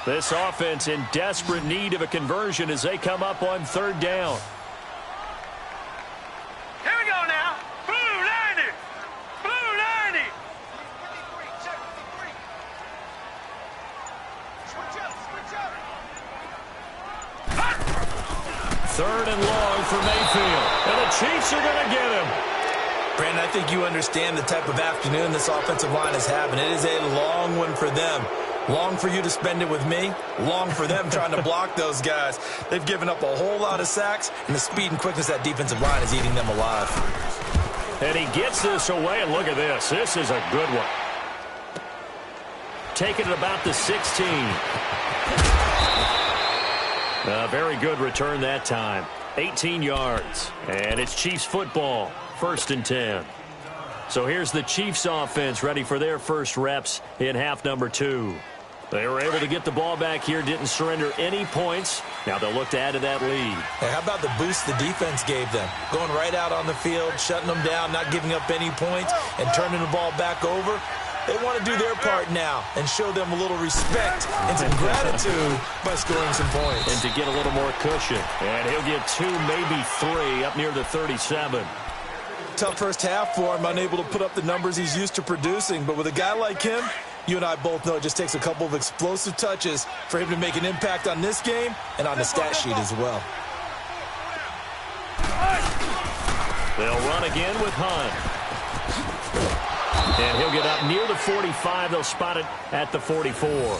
This offense in desperate need of a conversion as they come up on third down. Here we go now. Blue 90. Blue 90. Third and long for Mayfield. And the Chiefs are going to get him. Brandon, I think you understand the type of afternoon this offensive line is having. It is a long one for them. Long for you to spend it with me. Long for them trying to block those guys. They've given up a whole lot of sacks, and the speed and quickness of that defensive line is eating them alive. And he gets this away, and look at this. This is a good one. Taking it about the 16. A very good return that time. 18 yards. And it's Chiefs football. 1st and 10. So here's the Chiefs offense ready for their first reps in half number 2. They were able to get the ball back here, didn't surrender any points. Now they'll look to add to that lead. Hey, how about the boost the defense gave them? Going right out on the field, shutting them down, not giving up any points, and turning the ball back over. They want to do their part now and show them a little respect and some gratitude by scoring some points. And to get a little more cushion. And he'll get 2, maybe 3 up near the 37. Tough first half for him, unable to put up the numbers he's used to producing. But with a guy like him, you and I both know it just takes a couple of explosive touches for him to make an impact on this game and on the stat sheet as well. They'll run again with Hunt. And he'll get up near the 45. They'll spot it at the 44.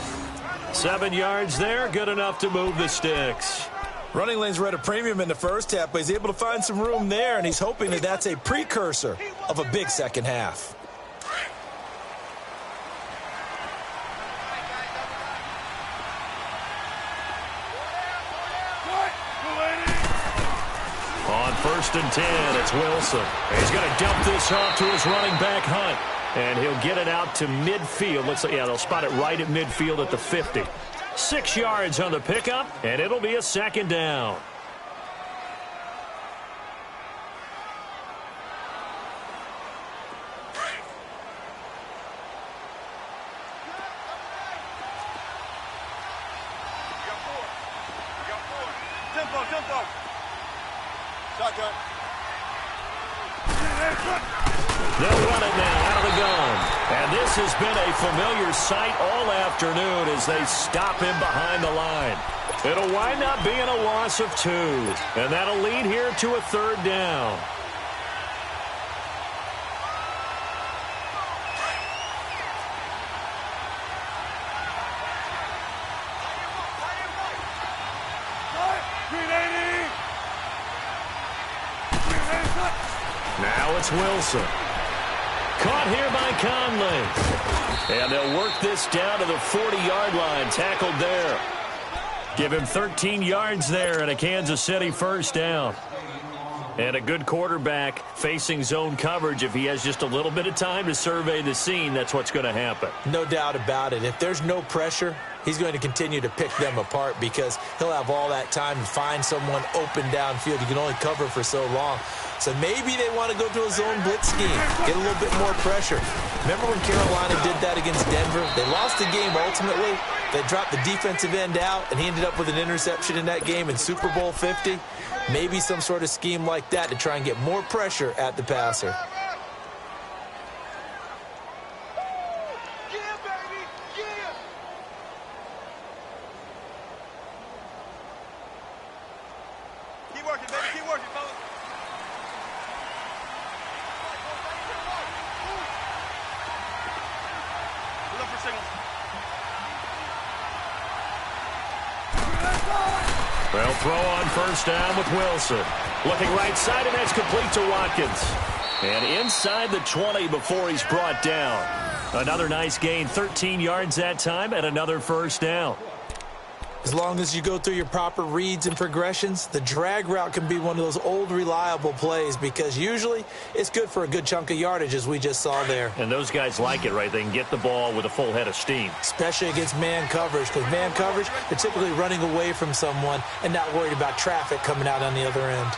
7 yards there, good enough to move the sticks. Running lanes were at a premium in the first half, but he's able to find some room there, and he's hoping that that's a precursor of a big second half. On 1st and 10, it's Wilson. He's going to dump this off to his running back, Hunt. And he'll get it out to midfield. Looks like, yeah, they'll spot it right at midfield at the 50. 6 yards on the pickup, and it'll be a 2nd down. Tempo. Shotgun. They'll run it now out of the gun. And this has been a familiar sight all afternoon as they stop him behind the line. It'll wind up being a loss of 2. And that'll lead here to a 3rd down. Now it's Wilson. Caught here by Conley. And they'll work this down to the 40-yard line. Tackled there. Give him 13 yards there and a Kansas City 1st down. And a good quarterback facing zone coverage. If he has just a little bit of time to survey the scene, that's what's going to happen. No doubt about it. If there's no pressure, he's going to continue to pick them apart because he'll have all that time to find someone open downfield. You can only cover for so long. So maybe they want to go to a zone blitz scheme, get a little bit more pressure. Remember when Carolina did that against Denver? They lost the game ultimately. They dropped the defensive end out, and he ended up with an interception in that game in Super Bowl 50. Maybe some sort of scheme like that to try and get more pressure at the passer. They'll throw on 1st down with Wilson. Looking right side, and that's complete to Watkins. And inside the 20 before he's brought down. Another nice gain, 13 yards that time, and another 1st down. As long as you go through your proper reads and progressions, the drag route can be one of those old reliable plays because usually it's good for a good chunk of yardage as we just saw there. And those guys like it, right? They can get the ball with a full head of steam. Especially against man coverage because man coverage, they're typically running away from someone and not worried about traffic coming out on the other end.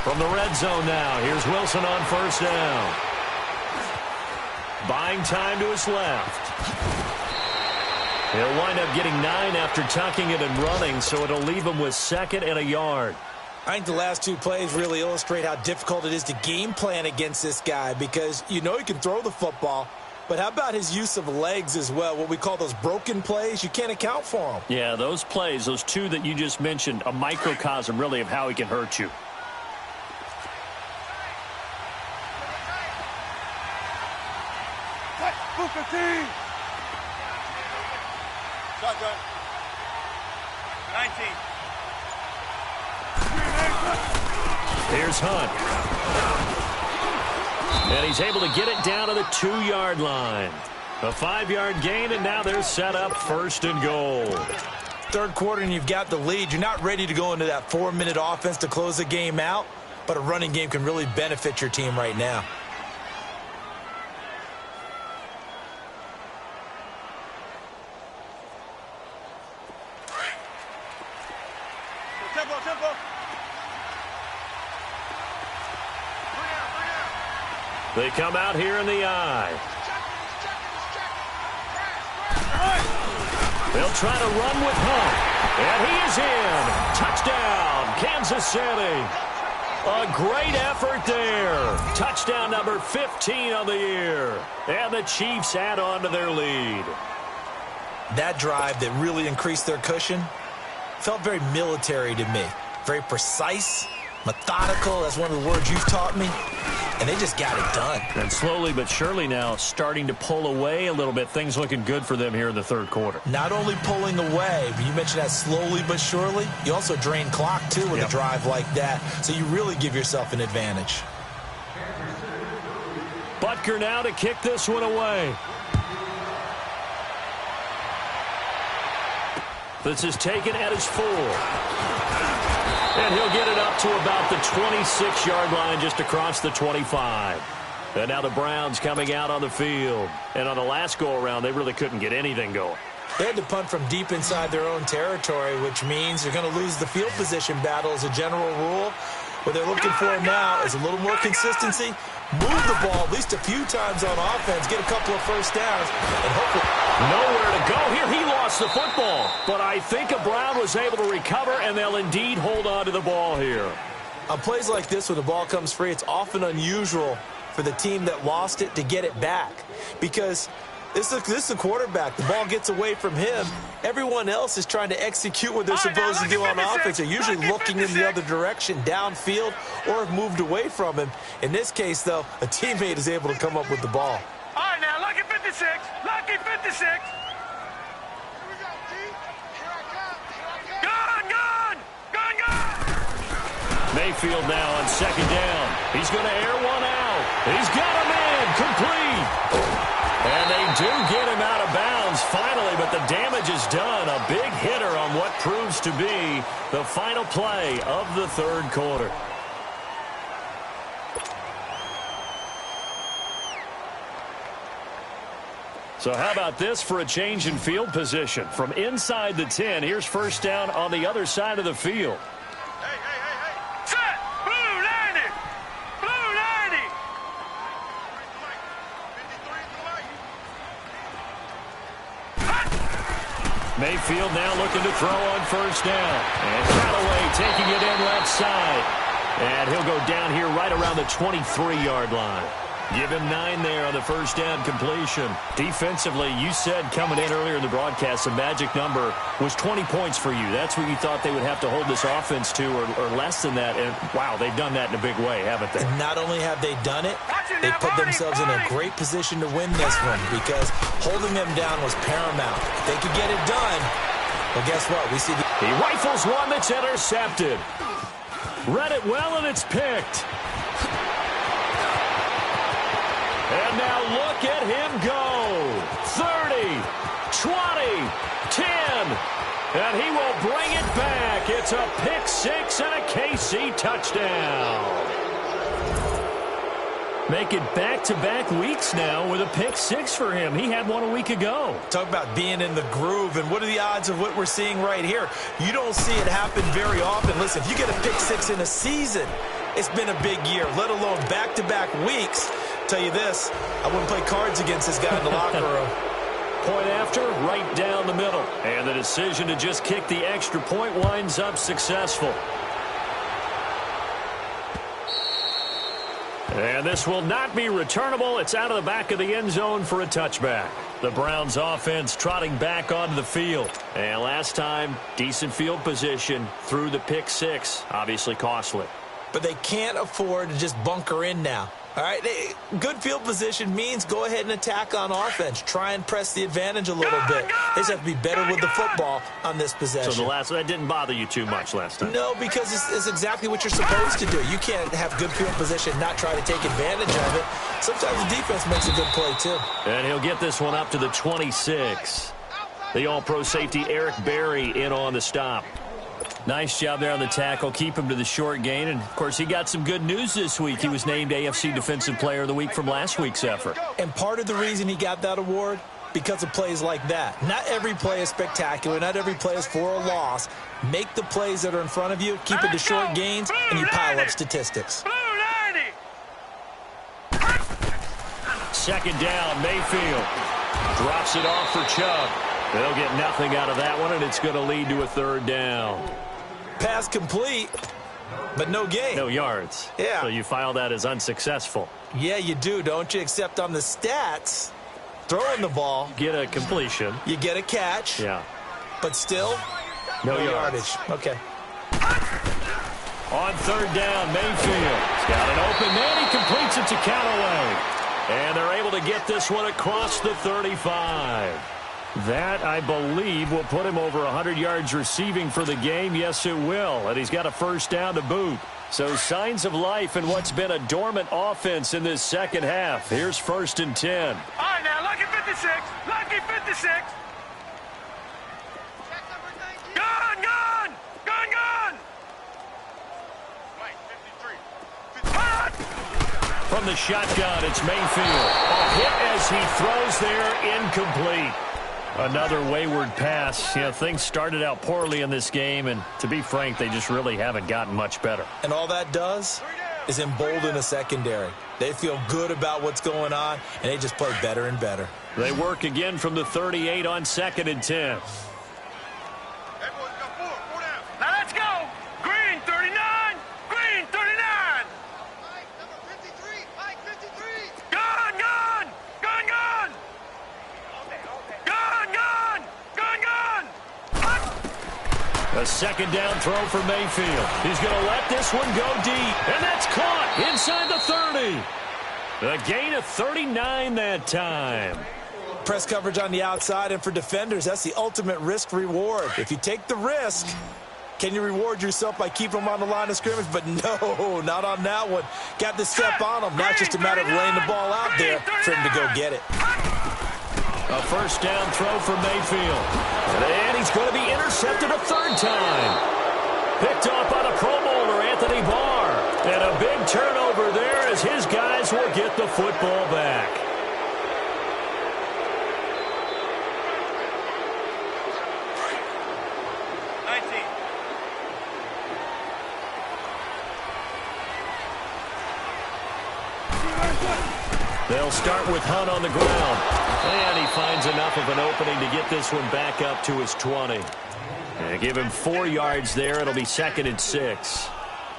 14. From the red zone now, here's Wilson on first down. Buying time to his left. He'll wind up getting 9 after tucking it and running, so it'll leave him with 2nd and a yard. I think the last 2 plays really illustrate how difficult it is to game plan against this guy because you know he can throw the football, but how about his use of legs as well? What we call those broken plays, you can't account for them. Yeah, those plays, those 2 that you just mentioned, a microcosm really of how he can hurt you. Shotgun. 19. Here's Hunt. And he's able to get it down to the 2-yard line. A 5-yard gain, and now they're set up 1st and goal. Third quarter, and you've got the lead. You're not ready to go into that 4-minute offense to close the game out, but a running game can really benefit your team right now. Tempo. They come out here in the eye. They'll try to run with Hunt. And he is in. Touchdown, Kansas City. A great effort there. Touchdown number 15 on the year. And the Chiefs add on to their lead. That drive that really increased their cushion felt very military to me. Very precise, methodical. That's one of the words you've taught me. And they just got it done. And slowly but surely now starting to pull away a little bit. Things looking good for them here in the third quarter. Not only pulling away, but you mentioned that slowly but surely. You also drain clock, too, with a drive like that. So you really give yourself an advantage. Butker now to kick this one away. This is taken at his 4. And he'll get it up to about the 26-yard line, just across the 25. And now the Browns coming out on the field. And on the last go-around, they really couldn't get anything going. They had to punt from deep inside their own territory, which means they're going to lose the field position battle as a general rule. What they're looking for now is a little more consistency, move the ball at least a few times on offense, get a couple of first downs, and hopefully... Nowhere to go here. He lost the football. But I think a Brown was able to recover, and they'll indeed hold on to the ball here. On plays like this, when the ball comes free, it's often unusual for the team that lost it to get it back. Because this is a quarterback. The ball gets away from him. Everyone else is trying to execute what they're supposed to do on offense. They're usually looking in the other direction, downfield, or have moved away from him. In this case, though, a teammate is able to come up with the ball. All right, now, lucky 56. Lucky 56. Gone. Mayfield now on 2nd down. He's going to air one out. He's got him in. Complete. And they do get him out of bounds finally, but the damage is done. A big hitter on what proves to be the final play of the third quarter. So how about this for a change in field position? From inside the 10, here's first down on the other side of the field. Hey. Set. Blue 90. Blue 90. Mayfield now looking to throw on first down. And Callaway taking it in left side. And he'll go down here right around the 23-yard line. Give him 9 there on the first down completion. Defensively, you said coming in earlier in the broadcast, the magic number was 20 points for you. That's what you thought they would have to hold this offense to, or less than that. And, wow, they've done that in a big way, haven't they? And not only have they done it, they put themselves in a great position to win this one because holding them down was paramount. If they could get it done, well, guess what? He rifles one that's intercepted. Read it well, and it's picked. And now look at him go. 30, 20, 10. And he will bring it back. It's a pick 6 and a KC touchdown. Make it back-to-back weeks now with a pick 6 for him. He had one a week ago. Talk about being in the groove, and what are the odds of what we're seeing right here? You don't see it happen very often. Listen, if you get a pick 6 in a season, It's been a big year, let alone back-to-back weeks. Tell you this, I wouldn't play cards against this guy in the locker room. Point after, right down the middle. And the decision to just kick the extra point winds up successful. And this will not be returnable. It's out of the back of the end zone for a touchback. The Browns offense trotting back onto the field. And last time, decent field position through the pick six. Obviously costly. But they can't afford to just bunker in now. All right, good field position means go ahead and attack on offense. Try and press the advantage a little bit. They just have to be better with the football on this possession. So that didn't bother you too much last time? No, because it's exactly what you're supposed to do. You can't have good field position, not try to take advantage of it. Sometimes the defense makes a good play, too. And he'll get this one up to the 26. The all-pro safety Eric Berry in on the stop. Nice job there on the tackle. Keep him to the short gain. And, of course, he got some good news this week. He was named AFC Defensive Player of the Week from last week's effort. And part of the reason he got that award, because of plays like that. Not every play is spectacular. Not every play is for a loss. Make the plays that are in front of you, keep it to short gains, and you pile up statistics. Second down, Mayfield. Drops it off for Chubb. They'll get nothing out of that one, and it's going to lead to a third down. Pass complete, but no gain. No yards. Yeah. So you file that as unsuccessful. Yeah, you do, don't you? Except on the stats, throwing the ball. Get a completion. You get a catch. Yeah. But still, no yardage. Okay. On third down, Mayfield. He's got an open man. He completes it to Callaway. And they're able to get this one across the 35. That, I believe, will put him over 100 yards receiving for the game. Yes, it will. And he's got a first down to boot. So signs of life in what's been a dormant offense in this second half. Here's 1st and 10. All right, now, lucky 56. Lucky 56. Gone, gone. Gone, gone. Wait, 53. From the shotgun, it's Mayfield. A hit as he throws there, incomplete. Another wayward pass. You know, things started out poorly in this game, and to be frank, they just really haven't gotten much better. And all that does is embolden a secondary. They feel good about what's going on, and they just play better and better. They work again from the 38 on 2nd and 10. Now let's go. Green 39. Green 39. Mike 53. Gone, gone. Gone, gone. Gone, gone. Gone, gone. A second down throw for Mayfield. He's going to let this one go deep. And that's caught inside the 30. A gain of 39 that time. Press coverage on the outside, and for defenders, that's the ultimate risk-reward. If you take the risk, can you reward yourself by keeping them on the line of scrimmage? But no, not on that one. Got to step on them. Now it's just a matter of laying the ball out there for him to go get it. A first down throw for Mayfield. And he's going to be intercepted a third time. Picked off by the Pro Bowler, Anthony Barr. And a big turnover there as his guys will get the football back. They'll start with Hunt on the ground. And he finds enough of an opening to get this one back up to his 20. And give him 4 yards there. It'll be 2nd and 6.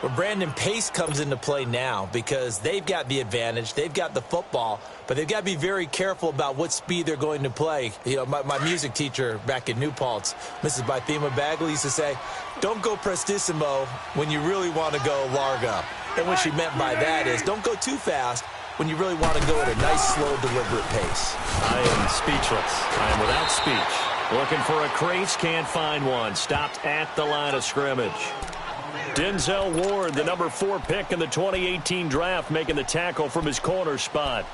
Well, Brandon, pace comes into play now because they've got the advantage. They've got the football, but they've got to be very careful about what speed they're going to play. You know, my music teacher back in New Paltz, Mrs. Bythema Bagley, used to say, don't go prestissimo when you really want to go largo. And what she meant by that is don't go too fast when you really want to go at a nice, slow, deliberate pace. I am speechless. I am without speech. Looking for a crease, can't find one. Stopped at the line of scrimmage. Denzel Ward, the number 4 pick in the 2018 draft, making the tackle from his corner spot.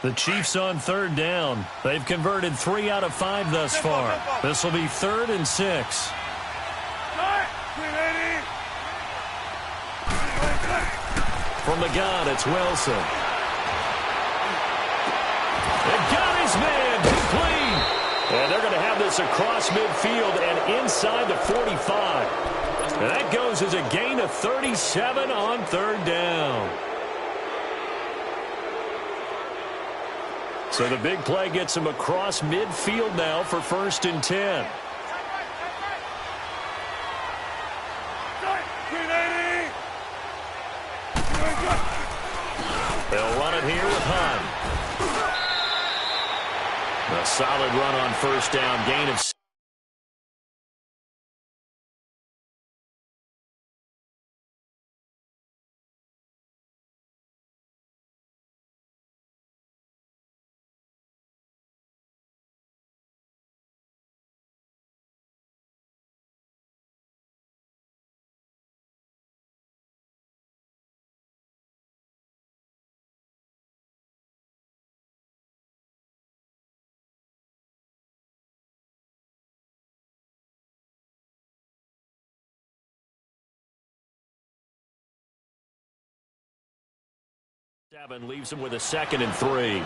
The Chiefs on third down. They've converted 3 out of 5 thus far. This will be 3rd and 6. From the gun, it's Wilson. They've got his man, complete. And they're going to have this across midfield and inside the 45. And that that goes as a gain of 37 on third down. So the big play gets him across midfield now for 1st and 10. They'll run it here with Hunt. A solid run on 1st down, gain of 6. Seven leaves him with a 2nd and 3.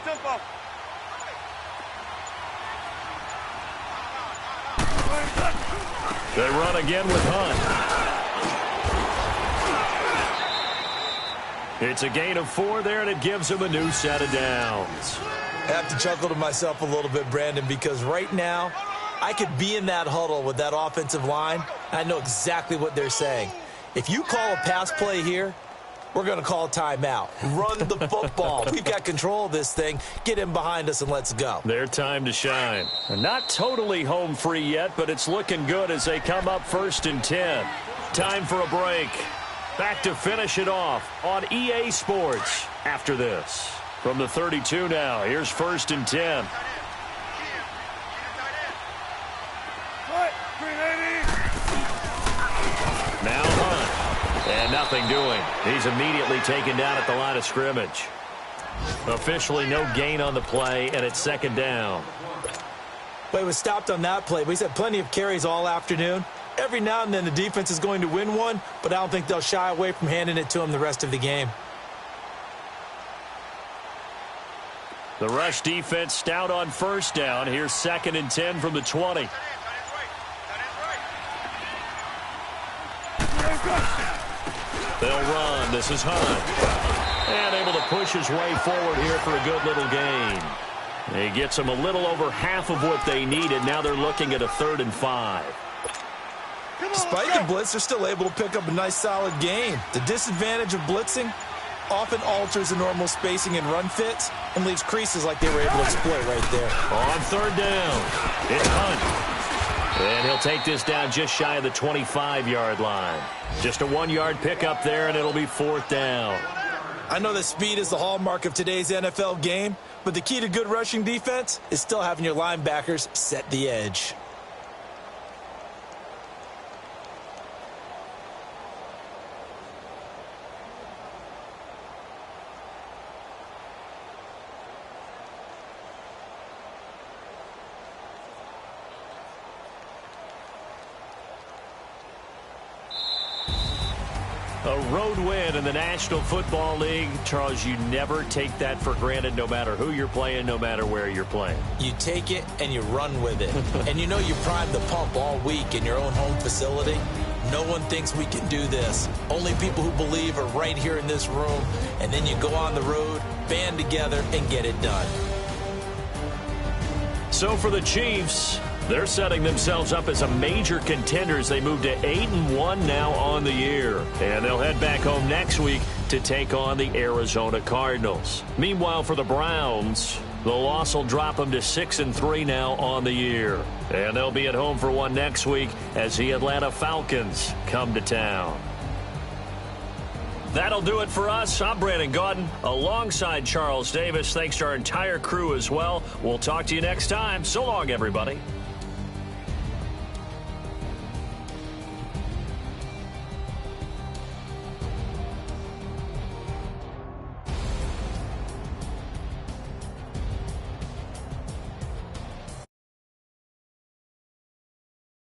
Tempo. They run again with Hunt. It's a gain of 4 there, and it gives him a new set of downs. I have to chuckle to myself a little bit, Brandon, because right now I could be in that huddle with that offensive line. I know exactly what they're saying. If you call a pass play here, we're going to call a timeout. Run the football. We've got control of this thing. Get him behind us and let's go. Their time to shine. Not totally home free yet, but it's looking good as they come up 1st and 10. Time for a break. Back to finish it off on EA Sports after this. From the 32 now, here's 1st and 10. Now Hunt. And nothing doing. He's immediately taken down at the line of scrimmage. Officially no gain on the play, and it's 2nd down. Well, he was stopped on that play, but he's had plenty of carries all afternoon. Every now and then the defense is going to win one, but I don't think they'll shy away from handing it to him the rest of the game. The rush defense stout on 1st down. Here's 2nd and 10 from the 20. They'll run. This is Hunt. And able to push his way forward here for a good little gain. He gets them a little over half of what they needed. Now they're looking at a 3rd and 5. Despite the blitz, they're still able to pick up a nice, solid gain. The disadvantage of blitzing often alters the normal spacing and run fits and leaves creases like they were able to exploit right there. On 3rd down, it's Hunt. And he'll take this down just shy of the 25-yard line. Just a 1-yard pickup there, and it'll be 4th down. I know that speed is the hallmark of today's NFL game, but the key to good rushing defense is still having your linebackers set the edge. A road win in the National Football League. Charles, you never take that for granted no matter who you're playing, no matter where you're playing. You take it and you run with it. And you know you primed the pump all week in your own home facility. No one thinks we can do this. Only people who believe are right here in this room. And then you go on the road, band together, and get it done. So for the Chiefs, they're setting themselves up as a major contender as they move to 8-1 now on the year. And they'll head back home next week to take on the Arizona Cardinals. Meanwhile, for the Browns, the loss will drop them to 6-3 now on the year. And they'll be at home for one next week as the Atlanta Falcons come to town. That'll do it for us. I'm Brandon Gaudin alongside Charles Davis. Thanks to our entire crew as well. We'll talk to you next time. So long, everybody.